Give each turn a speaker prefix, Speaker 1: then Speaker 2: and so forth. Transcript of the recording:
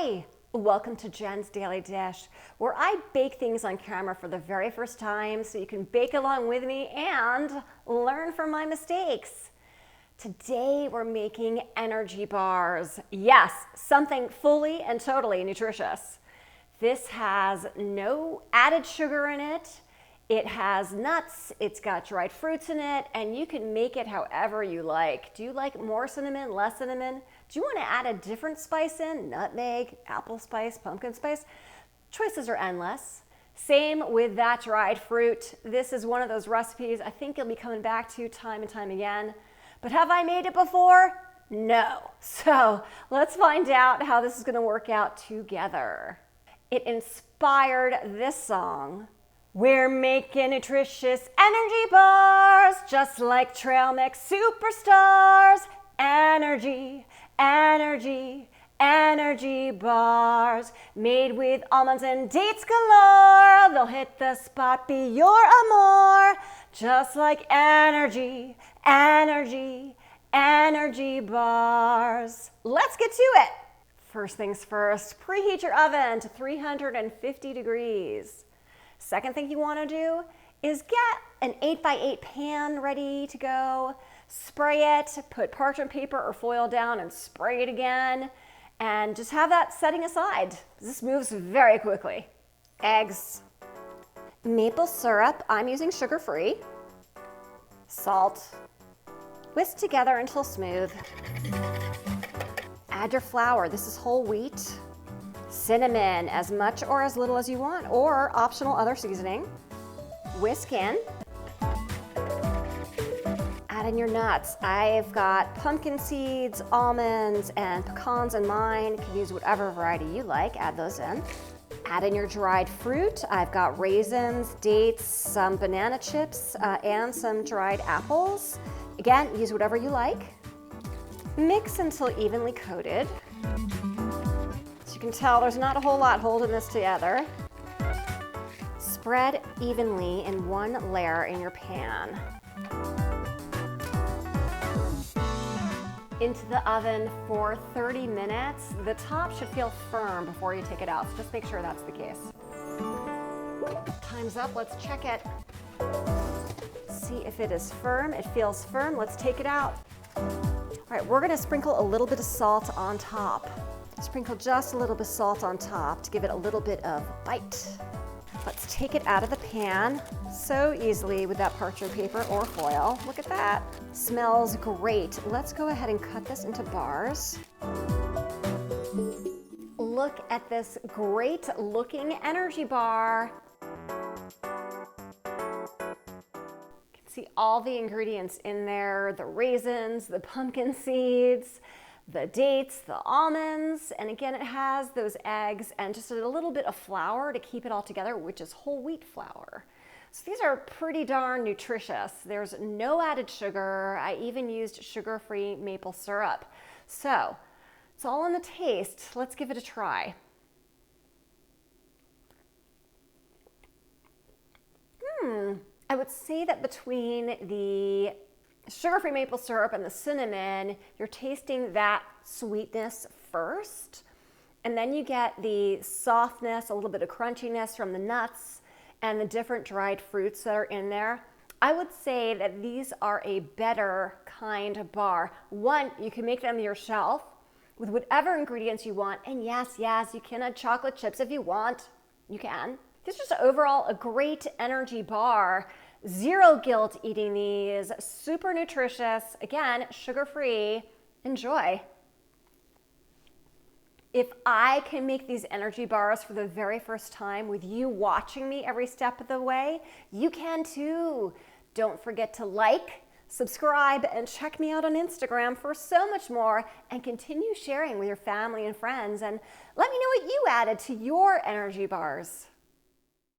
Speaker 1: Hi, welcome to Jen's Daily Dish, where I bake things on camera for the very first time so you can bake along with me and learn from my mistakes. Today we're making energy bars. Yes, something fully and totally nutritious. This has no added sugar in it. It has nuts, it's got dried fruits in it, and you can make it however you like. Do you like more cinnamon, less cinnamon? Do you want to add a different spice in? Nutmeg, apple spice, pumpkin spice? Choices are endless. Same with that dried fruit. This is one of those recipes I think you'll be coming back to time and time again. But have I made it before? No. So let's find out how this is going to work out together. It inspired this song. We're making nutritious energy bars, just like trail mix superstars. Energy, energy, energy bars, made with almonds and dates galore. They'll hit the spot, be your amour, just like energy, energy, energy bars. Let's get to it. First things first, preheat your oven to 350 degrees. Second thing you want to do is get an 8x8 pan ready to go. Spray it, put parchment paper or foil down and spray it again. And just have that setting aside. This moves very quickly. Eggs, maple syrup, I'm using sugar-free. Salt, whisk together until smooth. Add your flour, this is whole wheat. Cinnamon, as much or as little as you want, or optional other seasoning. Whisk in. Add in your nuts. I've got pumpkin seeds, almonds, and pecans in mine. You can use whatever variety you like. Add those in. Add in your dried fruit. I've got raisins, dates, some banana chips, and some dried apples. Again, use whatever you like. Mix until evenly coated. You can tell there's not a whole lot holding this together. Spread evenly in one layer in your pan. Into the oven for 30 minutes. The top should feel firm before you take it out, so just make sure that's the case. Time's up, let's check it. See if it is firm. It feels firm, let's take it out. All right, we're gonna sprinkle a little bit of salt on top. Sprinkle just a little bit of salt on top to give it a little bit of bite. Let's take it out of the pan so easily with that parchment paper or foil. Look at that. Smells great. Let's go ahead and cut this into bars. Look at this great looking energy bar. You can see all the ingredients in there, the raisins, the pumpkin seeds, the dates, the almonds, and again, it has those eggs and just a little bit of flour to keep it all together, which is whole wheat flour. So these are pretty darn nutritious. There's no added sugar. I even used sugar-free maple syrup. So it's all in the taste. Let's give it a try. I would say that between the sugar-free maple syrup and the cinnamon, you're tasting that sweetness first, and then you get the softness, a little bit of crunchiness from the nuts and the different dried fruits that are in there. I would say that these are a better kind of bar. One, you can make them yourself with whatever ingredients you want, and yes, you can add chocolate chips if you want. You can. This is just overall a great energy bar. Zero guilt eating these, super nutritious, again, sugar-free. Enjoy. If I can make these energy bars for the very first time with you watching me every step of the way, you can too. Don't forget to like, subscribe, and check me out on Instagram for so much more, and continue sharing with your family and friends, and let me know what you added to your energy bars.